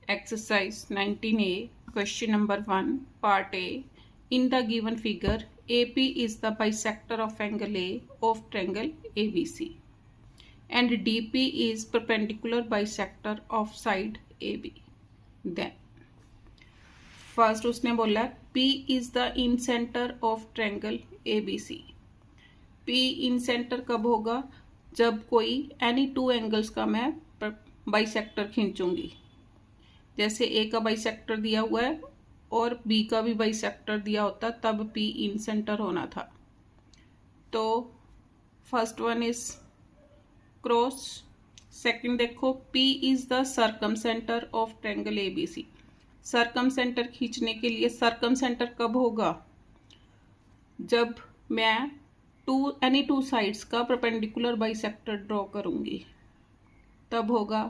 Exercise 19A, question number 1, part A. In the given figure, AP is the bisector of angle A of triangle ABC and DP is perpendicular bisector of side AB. Then, first उसने बोला P is the incenter of triangle ABC. P incenter कब होगा? जब कोई any two angles का मैं bisector खींचूंगी. जैसे ए का बाइसेक्टर दिया हुआ है और बी का भी बाइसेक्टर दिया होता तब पी इन सेंटर होना था. तो first one is cross. Second देखो P is the circumcentre of triangle ABC. Circumcentre खींचने के लिए सर्कम सेंटर कब होगा? जब मैं एनी टू साइड्स का परपेंडिकुलर बाइसेक्टर ड्रॉ करूंगी तब होगा.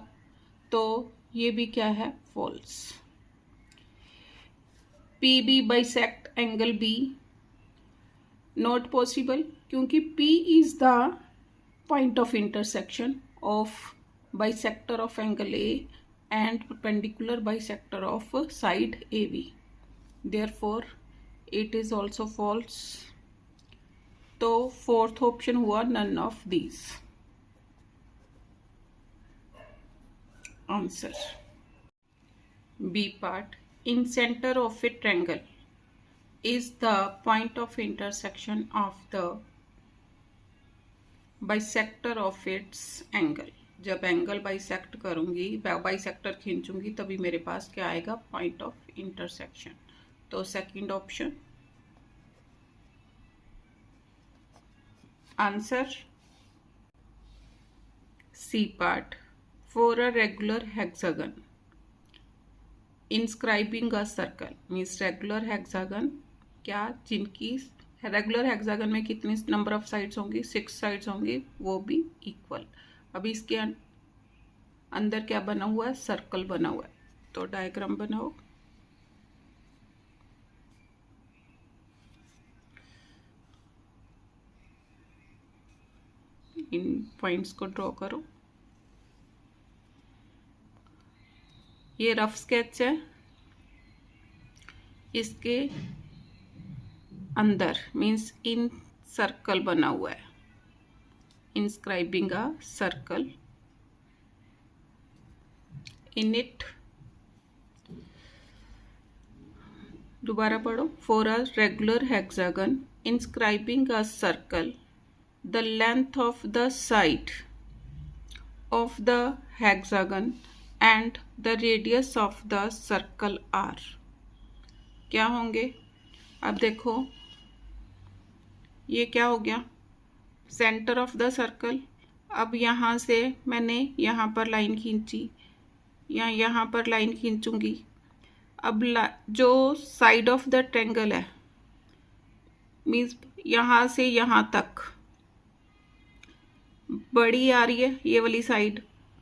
तो ये भी क्या है? False. P B bisect angle B, not possible क्योंकि P is the point of intersection of bisector of angle A and perpendicular bisector of side A B. Therefore it is also false. तो fourth option हुआ none of these. Answer. B part. In center of a triangle is the point of intersection of the bisector of its angle. जब angle bisect करूंगी, bisector खींचूंगी तभी मेरे पास क्या आएगा? Point of intersection. तो second option. Answer C part. For a regular hexagon, inscribing a circle means regular hexagon क्या? जिनकी रेगुलर हेक्सागन में कितनी नंबर ऑफ साइड्स होंगी? 6 साइड्स होंगी, वो भी इक्वल. अभी इसके अंदर क्या बना हुआ है? सर्कल बना हुआ है. तो डायग्राम बनाओ. इन पॉइंट्स को ड्रॉ करो. ये रफ स्केच है. इसके अंदर मीन्स इन सर्कल बना हुआ है. Inscribing a circle in it. दोबारा पढ़ो. For a regular hexagon inscribing a circle the length of the side of the hexagon and the radius of the circle are क्या होंगे? अब देखो ये क्या हो गया? Centre of the circle. अब यहाँ से मैंने यहाँ पर लाइन खींची या यहाँ पर लाइन खींचूंगी. अब जो साइड ऑफ द ट्रायंगल है मीन्स यहाँ से यहाँ तक बड़ी आ रही है. ये वाली साइड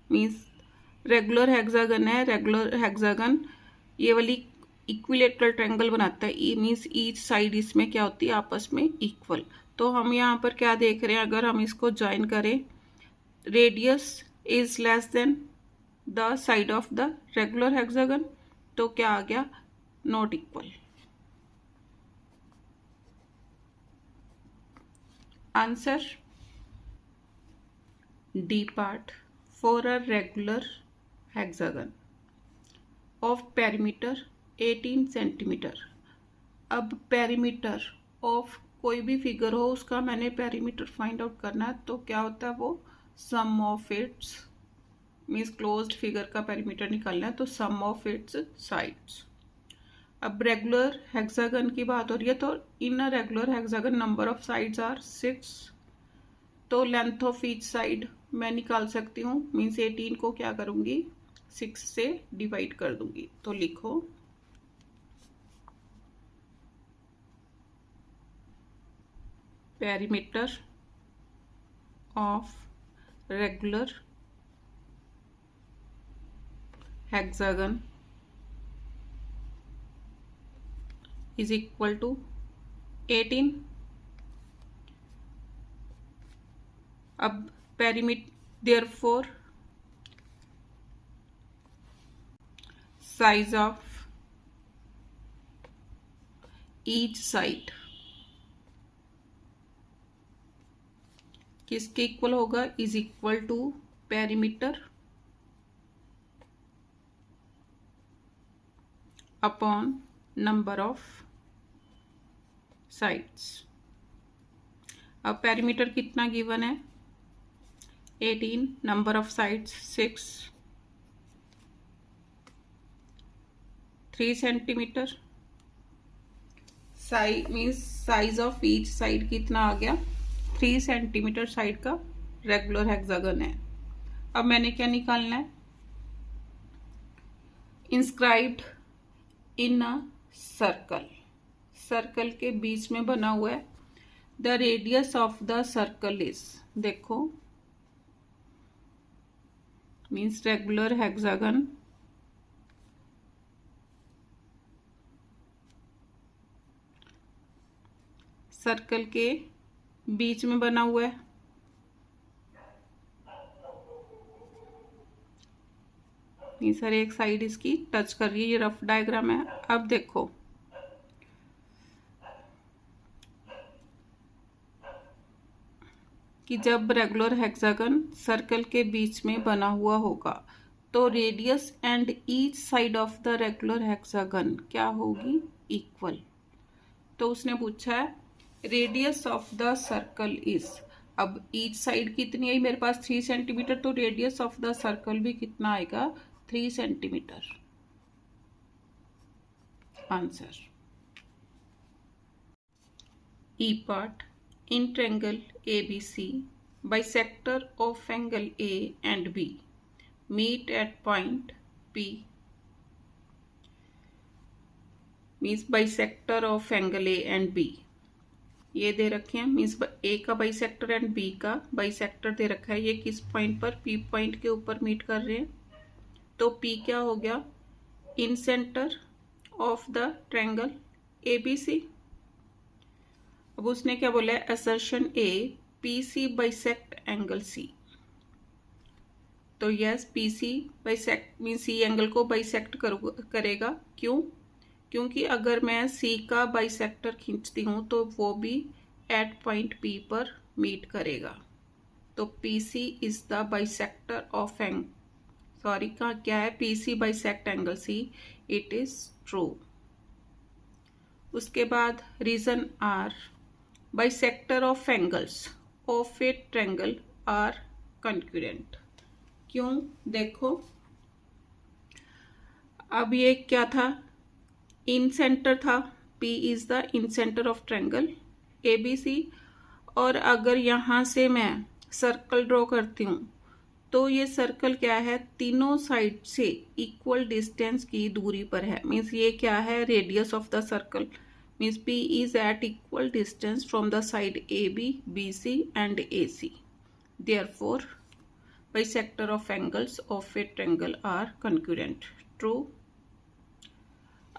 मीन्स रेगुलर हेक्सागन है. रेगुलर हेक्सागन ये वाली इक्विलेटरल ट्रायंगल बनाता है. ई मीन्स ईच साइड इसमें क्या होती है? आपस में इक्वल. तो हम यहाँ पर क्या देख रहे हैं? अगर हम इसको ज्वाइन करें, radius is less than the side of the regular hexagon, तो क्या आ गया? Not equal. Answer D part. For a regular hexagon of perimeter 18 centimetre. अब पेरीमीटर ऑफ कोई भी फिगर हो उसका मैंने पेरीमीटर फाइंड आउट करना है. तो क्या होता है? वो sum of its means closed figure का पेरीमीटर निकालना है. तो सम ऑफ इट्स साइड्स. अब रेगुलर हेक्सागन की बात हो रही है तो in a regular hexagon number of sides are 6. तो लेंथ ऑफ ईच साइड मैं निकाल सकती हूँ. मीन्स 18 को क्या करूँगी? 6 से डिवाइड कर दूंगी. तो लिखो perimeter of regular hexagon is equal to 18. अब perimeter therefore size of each side किसके इक्वल होगा, is equal to perimeter upon number of sides. अब पेरीमीटर कितना गिवन है, 18, number of sides 6, 3 centimetre. Side means size of each side कितना आ गया, 3 centimetre side का रेगुलर हेक्सागन है। अब मैंने क्या निकालना है, inscribed in a circle, circle के बीच में बना हुआ है। The radius of the circle is, देखो मीन्स रेगुलर हेक्सागन सर्कल के बीच में बना हुआ है। सर एक साइड इसकी टच कर रही है, ये रफ डायग्राम है। अब देखो कि जब रेगुलर हेक्सागन सर्कल के बीच में बना हुआ होगा तो radius and each side of the regular hexagon क्या होगी, इक्वल। तो उसने पूछा है radius of the circle is, अब ईच साइड कितनी है मेरे पास 3 सेंटीमीटर, तो रेडियस ऑफ द सर्कल भी कितना आएगा, 3 centimetre. Answer E part, in triangle ABC, bisector of angle A and B meet at point P, means bisector of angle A and B ये दे रखे हैं, मीन्स A का bisector and B का bisector दे रखा है। ये किस पॉइंट पर, P पॉइंट के ऊपर मीट कर रहे हैं। तो P क्या हो गया, incentre of the triangle ABC। अब उसने क्या बोला है, assertion A PC bisect angle C। तो yes PC bisect mean C angle को बाइसेक्ट करेगा। क्यों, क्योंकि अगर मैं C का बाइसेक्टर खींचती हूँ तो वो भी एट पॉइंट P पर मीट करेगा। तो PC is the bisector of sorry का क्या है, PC bisect angle C, it is true. उसके बाद reason R, bisector of angles of a triangle are concurrent. क्यों, देखो अब ये क्या था, इन सेंटर था, P is the incentre of triangle ABC। और अगर यहाँ से मैं सर्कल ड्रॉ करती हूँ तो ये सर्कल क्या है, तीनों साइड से इक्वल डिस्टेंस की दूरी पर है। मीन्स ये क्या है, radius of the circle, means P is at equal distance from the side AB, BC and AC. Therefore, bisector of angles of a triangle are congruent. True.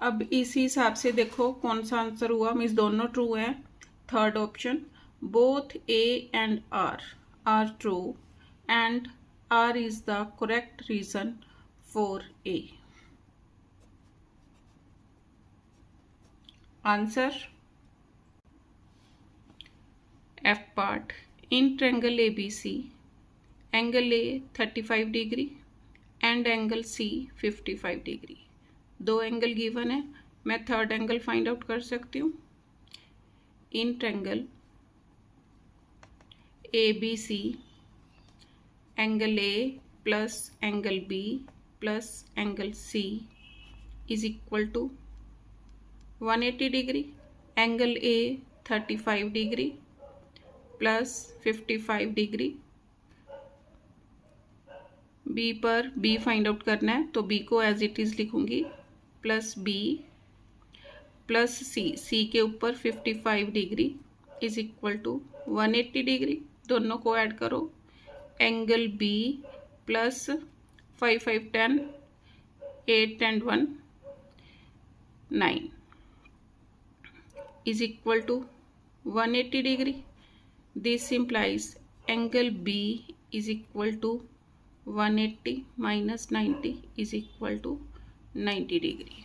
अब इसी हिसाब से देखो कौन सा आंसर हुआ, मीन्स दोनों ट्रू हैं। Third option, both A and R are true and R is the correct reason for A. Answer F part, in triangle ABC, angle A 35 degree and angle C 55 degree. दो angle given है, मैं third angle find out कर सकती हूँ। In triangle ABC, angle A plus angle B plus angle C is equal to 180 degree, angle A 35 degree plus 55 degree. B पर B find out करना है तो B को एज इट इज लिखूंगी, plus B plus C के ऊपर 55 degree is equal to 180 degree. दोनों को ऐड करो, angle B plus 5 5 10, 8 and 1 9 is equal to 180 degree. This implies angle B is equal to 180 minus 90 is equal to 90 degree.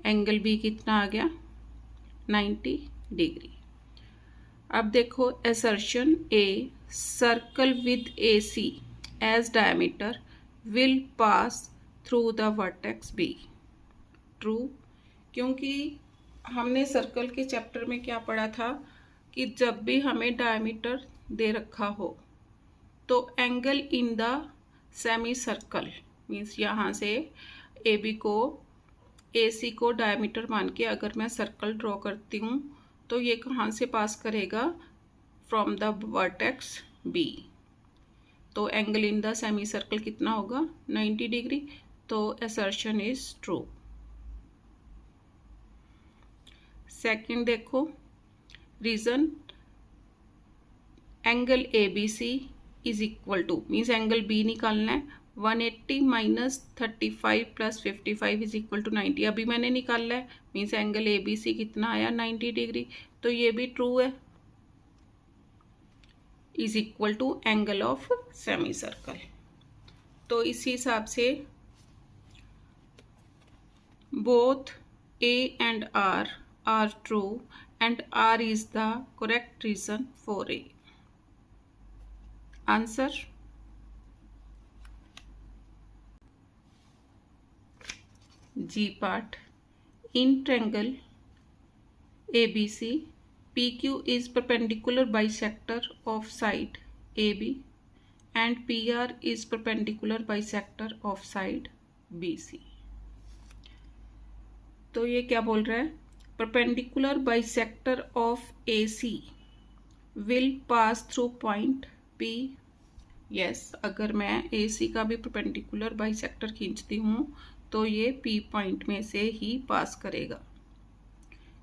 Angle B कितना आ गया 90 degree. अब देखो assertion A, circle with A C as diameter will pass through the vertex B. True, क्योंकि हमने circle के chapter में क्या पढ़ा था कि जब भी हमें डायमीटर दे रखा हो तो angle in the semi circle means यहाँ से ए बी को ए सी को डायमीटर मान के अगर मैं सर्कल ड्रॉ करती हूँ तो ये कहाँ से पास करेगा, फ्रॉम द वर्टेक्स बी। तो angle in the semicircle कितना होगा 90 डिग्री। तो असर्शन इज ट्रू। सेकंड देखो, reason angle A B C is equal to means angle B निकालना है 180 minus 35 plus 55 is equal to 90। अभी मैंने निकाला है means angle A B C कितना आया 90 डिग्री। तो ये भी ट्रू है, is equal to angle of semi circle. तो इसी हिसाब से both A and R true and R is the correct reason for A. Answer G part. In triangle ABC, PQ is perpendicular bisector of side AB and PR is perpendicular bisector of side BC। तो ये क्या बोल रहा है, perpendicular bisector of AC will pass through point P। Yes, अगर मैं AC का भी परपेंडिकुलर बाइसेक्टर खींचती हूँ तो ये P पॉइंट में से ही पास करेगा।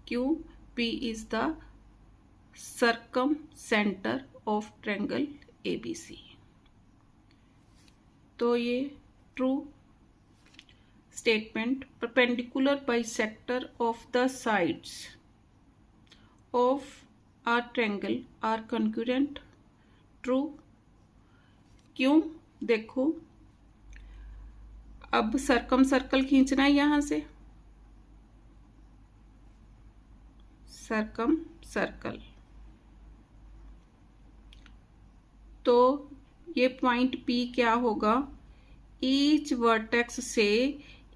क्यों, P is the circumcentre of triangle ABC। तो ये true statement, perpendicular bisector of the sides of a triangle are concurrent. True, क्यों, देखो अब सर्कम सर्कल खींचना है यहां से, सर्कम सर्कल, तो ये पॉइंट P क्या होगा, ईच वर्टेक्स से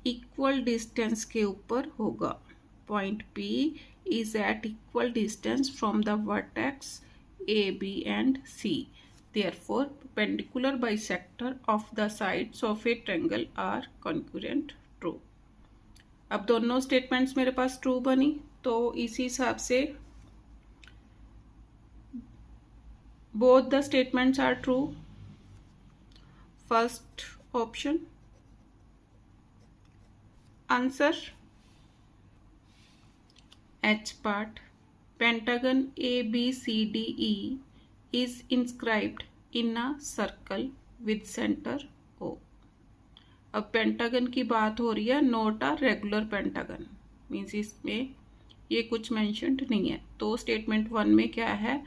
इक्वल डिस्टेंस के ऊपर होगा। Point P is at equal distance from the vertex A, B and C. Therefore, perpendicular bisector of the sides of a triangle are congruent। True। अब दोनों statements मेरे पास true बनी, तो इसी हिसाब से both the statements are true। First option answer H part, pentagon ABCDE is inscribed in a circle with center O। अब pentagon की बात हो रही है, note a regular pentagon means इसमें ये कुछ मेंशन्ड नहीं है। तो स्टेटमेंट 1 में क्या है,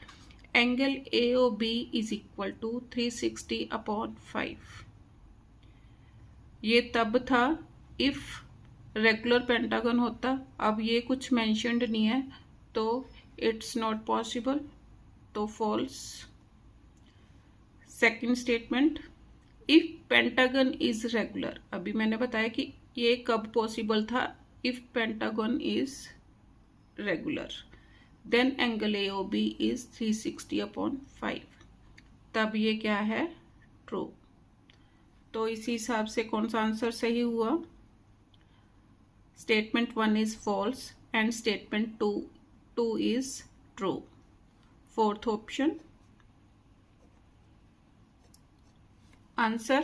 angle AOB is equal to 360/5। ये तब था इफ रेगुलर पेंटागन होता, अब ये कुछ मेंशन्ड नहीं है तो इट्स नॉट पॉसिबल, तो false. Second statement, if pentagon is regular, अभी मैंने बताया कि ये कब पॉसिबल था, if pentagon is regular then angle AOB is 360/5, तब ये क्या है, ट्रू। तो इसी हिसाब से कौन सा आंसर सही हुआ, statement 1 is false and statement 2 is true। Fourth option answer